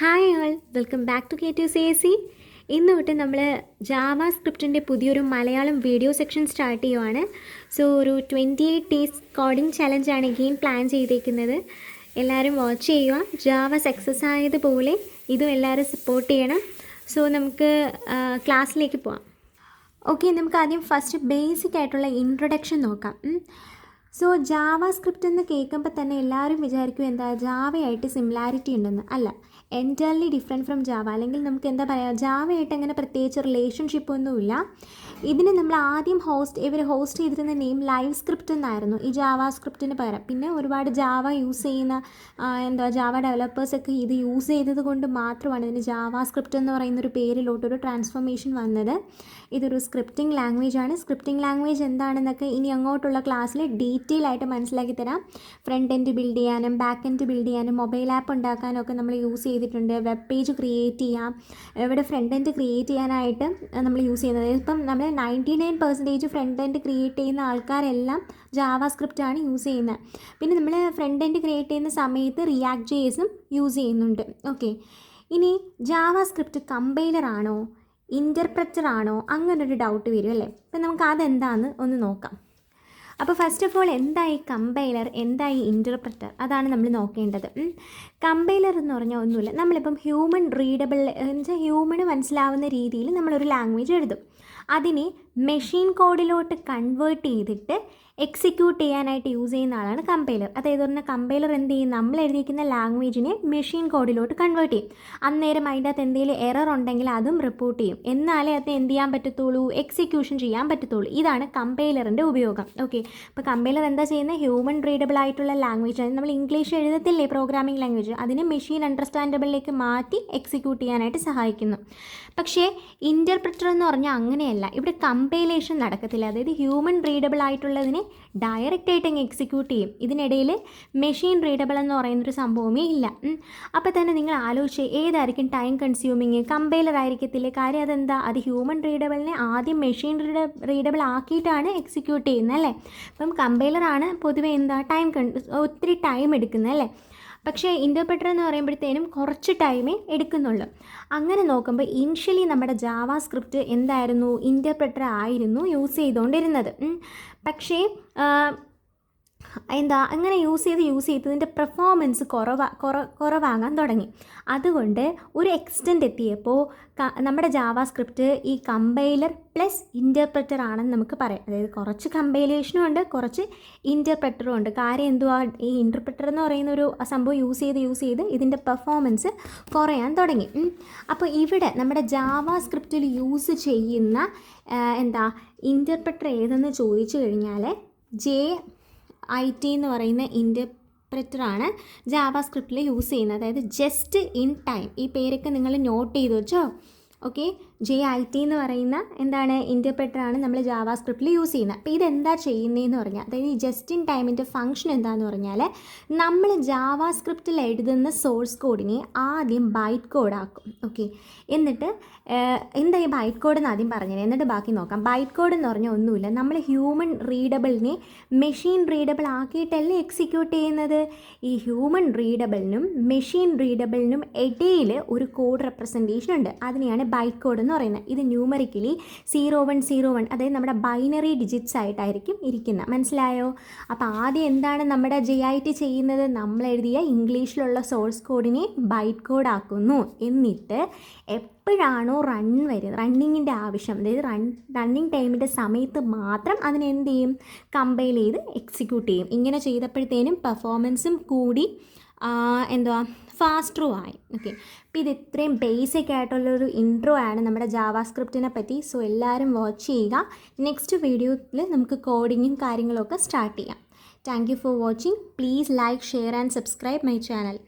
Hi all, welcome back to K2CAC. ഇന്ന് തൊട്ട് നമ്മൾ ജാവാ സ്ക്രിപ്റ്റിൻ്റെ പുതിയൊരു മലയാളം വീഡിയോ സെക്ഷൻ സ്റ്റാർട്ട് ചെയ്യുവാണ്. സോ ഒരു 28 ഡേയ്സ് കോഡിംഗ് ചലഞ്ചാണ് എഗെയിൻ പ്ലാൻ ചെയ്തേക്കുന്നത്. എല്ലാവരും വാച്ച് ചെയ്യുക. ജാവ സക്സസ് ആയതുപോലെ ഇതും എല്ലാവരും സപ്പോർട്ട് ചെയ്യണം. സോ നമുക്ക് ക്ലാസ്സിലേക്ക് പോവാം. ഓക്കെ, നമുക്ക് ആദ്യം ഫസ്റ്റ് ബേസിക് ആയിട്ടുള്ള ഇൻട്രൊഡക്ഷൻ നോക്കാം. സോ ജാവ സ്ക്രിപ്റ്റ് എന്ന് കേൾക്കുമ്പോൾ തന്നെ എല്ലാവരും വിചാരിക്കും എന്താ ജാവയായിട്ട് സിമിലാരിറ്റി ഉണ്ടെന്ന്. അല്ല, എൻറ്റയർലി ഡിഫറെൻറ്റ് ഫ്രം ജാവ. അല്ലെങ്കിൽ നമുക്ക് എന്താ പറയുക, ജാവയായിട്ട് അങ്ങനെ പ്രത്യേകിച്ച് റിലേഷൻഷിപ്പ് ഒന്നുമില്ല. ഇതിന് നമ്മൾ ആദ്യം ഇവർ ഹോസ്റ്റ് ചെയ്തിരുന്ന നെയിം ലൈവ് സ്ക്രിപ്റ്റ് എന്നായിരുന്നു ഈ ജാവ സ്ക്രിപ്റ്റിന് പകരം. പിന്നെ ഒരുപാട് ജാവ യൂസ് ചെയ്യുന്ന ജാവ ഡെവലപ്പേഴ്സൊക്കെ ഇത് യൂസ് ചെയ്തത് കൊണ്ട് മാത്രമാണ് ഇതിന് ജാവ സ്ക്രിപ്റ്റ് എന്ന് പറയുന്നൊരു പേരിലോട്ടൊരു ട്രാൻസ്ഫോർമേഷൻ വന്നത്. ഇതൊരു സ്ക്രിപ്റ്റിംഗ് ലാംഗ്വേജ് ആണ്. സ്ക്രിപ്റ്റിംഗ് ലാംഗ്വേജ് എന്താണെന്നൊക്കെ ഇനി അങ്ങോട്ടുള്ള ക്ലാസ്സിൽ ഡീറ്റെയിൽ ആയിട്ട് മനസ്സിലാക്കി തരാം. ഫ്രണ്ട് എൻഡ് ബിൽഡ് ചെയ്യാനും ബാക്ക് എൻഡ് ബിൽഡ് ചെയ്യാനും മൊബൈൽ ആപ്പ് ഉണ്ടാക്കാനും ഒക്കെ നമ്മൾ യൂസ് ചെയ്തിട്ടുണ്ട്. വെബ് പേജ് ക്രിയേറ്റ് ചെയ്യാം. ഇവിടെ ഫ്രണ്ട് എൻഡ് ക്രിയേറ്റ് ചെയ്യാനായിട്ട് നമ്മൾ യൂസ് ചെയ്യുന്നത്. ഇപ്പം നമ്മൾ 99% ഫ്രണ്ട് എൻഡ് ക്രിയേറ്റ് ചെയ്യുന്ന ആൾക്കാരെല്ലാം ജാവ സ്ക്രിപ്റ്റ് ആണ് യൂസ് ചെയ്യുന്നത്. പിന്നെ നമ്മൾ ഫ്രണ്ട് എൻഡ് ക്രിയേറ്റ് ചെയ്യുന്ന സമയത്ത് റിയാക്ട് ജെഎസും യൂസ് ചെയ്യുന്നുണ്ട്. ഓക്കെ, ഇനി ജാവ സ്ക്രിപ്റ്റ് കമ്പൈലർ ആണോ ഇൻ്റർപ്രറ്റർ ആണോ അങ്ങനൊരു ഡൗട്ട് വരും അല്ലേ. അപ്പം നമുക്ക് അതെന്താണെന്ന് ഒന്ന് നോക്കാം. അപ്പോൾ ഫസ്റ്റ് ഓഫ് ഓൾ എന്തായി കമ്പൈലർ, എന്തായി ഇൻ്റർപ്രറ്റർ, അതാണ് നമ്മൾ നോക്കേണ്ടത്. കമ്പൈലർ എന്ന് പറഞ്ഞാൽ ഒന്നുമില്ല, നമ്മളിപ്പം ഹ്യൂമൻ റീഡബിൾ എന്നുവെച്ചാൽ ഹ്യൂമന് മനസ്സിലാവുന്ന രീതിയിൽ നമ്മളൊരു ലാംഗ്വേജ് എഴുതും. അതിനെ മെഷീൻ കോഡിലോട്ട് കൺവേർട്ട് ചെയ്തിട്ട് എക്സിക്യൂട്ട് ചെയ്യാനായിട്ട് യൂസ് ചെയ്യുന്ന ആളാണ് കമ്പൈലർ. അതായത് പറഞ്ഞാൽ കമ്പൈലർ എന്ത് ചെയ്യും, നമ്മൾ എഴുതിയിരിക്കുന്ന ലാംഗ്വേജിനെ മെഷീൻ കോഡിലോട്ട് കൺവേർട്ട് ചെയ്യും. അന്നേരം അതിൻ്റെ അകത്ത് എന്തെങ്കിലും എറർ ഉണ്ടെങ്കിൽ അതും റിപ്പോർട്ട് ചെയ്യും. എന്നാലേ അതിന് എന്ത് ചെയ്യാൻ പറ്റത്തുള്ളൂ, എക്സിക്യൂഷൻ ചെയ്യാൻ പറ്റത്തുള്ളൂ. ഇതാണ് കമ്പൈലറിൻ്റെ ഉപയോഗം. ഓക്കെ, അപ്പോൾ കമ്പൈലർ എന്താ ചെയ്യുന്നത്, ഹ്യൂമൻ റീഡബിൾ ആയിട്ടുള്ള ലാംഗ്വേജ്, നമ്മൾ ഇംഗ്ലീഷ് എഴുതത്തില്ലേ പ്രോഗ്രാമിംഗ് ലാംഗ്വേജ്, അതിനെ മെഷീൻ അണ്ടർസ്റ്റാൻഡബിളിലേക്ക് മാറ്റി എക്സിക്യൂട്ട് ചെയ്യാനായിട്ട് സഹായിക്കുന്നു. പക്ഷേ ഇൻ്റർപ്രറ്റർ എന്ന് പറഞ്ഞാൽ അങ്ങനെയല്ല. ഇവിടെ കമ്പൈലേഷൻ നടക്കത്തില്ല. അതായത് ഹ്യൂമൻ റീഡബിൾ ആയിട്ടുള്ളതിനെ ഡയറക്റ്റ് ആയിട്ട് അങ്ങ് എക്സിക്യൂട്ട് ചെയ്യും. ഇതിനിടയിൽ മെഷീൻ റീഡബിൾ എന്ന് പറയുന്നൊരു സംഭവമേ ഇല്ല. അപ്പോൾ തന്നെ നിങ്ങൾ ആലോചിച്ച് ഏതായിരിക്കും ടൈം കൺസ്യൂമിങ്, കമ്പൈലർ ആയിരിക്കത്തില്ലേ. കാര്യം അതെന്താ, അത് ഹ്യൂമൻ റീഡബിളിനെ ആദ്യം മെഷീൻ റീഡബിൾ ആക്കിയിട്ടാണ് എക്സിക്യൂട്ട് ചെയ്യുന്നത് അല്ലേ. അപ്പം കമ്പൈലറാണ് പൊതുവെ എന്താ ഒത്തിരി ടൈം എടുക്കുന്നത് അല്ലേ. പക്ഷേ ഇൻ്റർപ്രറ്റർ എന്ന് പറയുമ്പോഴത്തേനും കുറച്ച് ടൈമേ എടുക്കുന്നുള്ളൂ. അങ്ങനെ നോക്കുമ്പോൾ ഇനിഷ്യലി നമ്മുടെ ജാവ സ്ക്രിപ്റ്റ് എന്തായിരുന്നു, ഇൻ്റർപ്രറ്റർ ആയിരുന്നു യൂസ് ചെയ്തുകൊണ്ടിരുന്നത്. പക്ഷേ അങ്ങനെ യൂസ് ചെയ്ത് ഇതിൻ്റെ പെർഫോമൻസ് കുറവാകാൻ തുടങ്ങി. അതുകൊണ്ട് ഒരു എക്സ്റ്റെൻറ്റ് എത്തിയപ്പോൾ നമ്മുടെ ജാവ സ്ക്രിപ്റ്റ് ഈ കമ്പൈലർ പ്ലസ് ഇൻ്റർപ്രറ്റർ ആണെന്ന് നമുക്ക് പറയാം. അതായത് കുറച്ച് കമ്പൈലേഷനും ഉണ്ട്, കുറച്ച് ഇൻ്റർപ്രറ്ററും ഉണ്ട്. കാര്യം എന്തുവാ, ഈ ഇൻ്റർപ്രറ്റർ എന്ന് പറയുന്ന ഒരു സംഭവം യൂസ് ചെയ്ത് ഇതിൻ്റെ പെർഫോമൻസ് കുറയാൻ തുടങ്ങി. അപ്പോൾ ഇവിടെ നമ്മുടെ ജാവ സ്ക്രിപ്റ്റിൽ യൂസ് ചെയ്യുന്ന ഇൻ്റർപ്രറ്റർ ഏതെന്ന് ചോദിച്ചു കഴിഞ്ഞാൽ JIT എന്ന് പറയുന്ന ഇൻ്റർപ്രറ്ററാണ് ജാവ സ്ക്രിപ്റ്റിൽ യൂസ് ചെയ്യുന്നത്. അതായത് ജസ്റ്റ് ഇൻ ടൈം. ഈ പേരൊക്കെ നിങ്ങൾ നോട്ട് ചെയ്ത് വെച്ചോ. ഓക്കെ, JIT എന്ന് പറയുന്ന ഇൻ്റർപ്രറ്ററാണ് നമ്മൾ ജാവ സ്ക്രിപ്റ്റിൽ യൂസ് ചെയ്യുന്നത്. അപ്പോൾ ഇതെന്താ ചെയ്യുന്നതെന്ന് പറഞ്ഞാൽ, അതായത് ഈ ജസ്റ്റ് ഇൻ ടൈമിൻ്റെ ഫംഗ്ഷൻ എന്താണെന്ന് പറഞ്ഞാൽ, നമ്മൾ ജാവ സ്ക്രിപ്റ്റിൽ എഴുതുന്ന സോഴ്സ് കോഡിനെ ആദ്യം ബൈറ്റ് കോഡാക്കും. ഓക്കെ, എന്നിട്ട് എന്താ ഈ ബൈറ്റ് കോഡ് എന്ന് ആദ്യം പറഞ്ഞത്, എന്നിട്ട് ബാക്കി നോക്കാം. ബൈറ്റ് കോഡ് എന്ന് പറഞ്ഞാൽ ഒന്നുമില്ല, നമ്മൾ ഹ്യൂമൻ റീഡബിളിനെ മെഷീൻ റീഡബിൾ ആക്കിയിട്ടല്ലേ എക്സിക്യൂട്ട് ചെയ്യുന്നത്. ഈ ഹ്യൂമൻ റീഡബിളിനും മെഷീൻ റീഡബിളിനും ഇടയിൽ ഒരു കോഡ് റെപ്രസെൻറ്റേഷൻ ഉണ്ട്. അതിനെയാണ് ബൈറ്റ് കോഡ് എന്ന് പറയുന്നത്. ഇത് ന്യൂമറിക്കലി 0101, അതായത് നമ്മുടെ ബൈനറി ഡിജിറ്റ്സ് ആയിട്ടായിരിക്കും ഇരിക്കുന്നത്. മനസ്സിലായോ? അപ്പോൾ ആദ്യം എന്താണ് നമ്മുടെ JIT ചെയ്യുന്നത്, നമ്മൾ എഴുതിയ ഇംഗ്ലീഷിലുള്ള സോഴ്സ് കോഡിനെ ബൈറ്റ് കോഡ് ആക്കുന്നു. എന്നിട്ട് എപ്പോഴാണോ റണ്ണിങ്ങിൻ്റെ ആവശ്യം, അതായത് റണ്ണിങ് ടൈമിൻ്റെ സമയത്ത് മാത്രം അതിനെ എന്ത് ചെയ്യും, കമ്പൈൽ ചെയ്ത് എക്സിക്യൂട്ട് ചെയ്യും. ഇങ്ങനെ ചെയ്തപ്പോഴത്തേനും പെർഫോമൻസും കൂടി ഫാസ്റ്ററും ആയി. ഓക്കെ, അപ്പോൾ ഇത് ഇത്രയും ബേസിക് ആയിട്ടുള്ളൊരു ഇൻട്രോ ആണ് നമ്മുടെ ജാവ സ്ക്രിപ്റ്റിനെ പറ്റി. സോ എല്ലാവരും വാച്ച് ചെയ്യുക. നെക്സ്റ്റ് വീഡിയോയിൽ നമുക്ക് കോഡിങ്ങും കാര്യങ്ങളൊക്കെ സ്റ്റാർട്ട് ചെയ്യാം. Thank you for watching. Please like, share and subscribe my channel.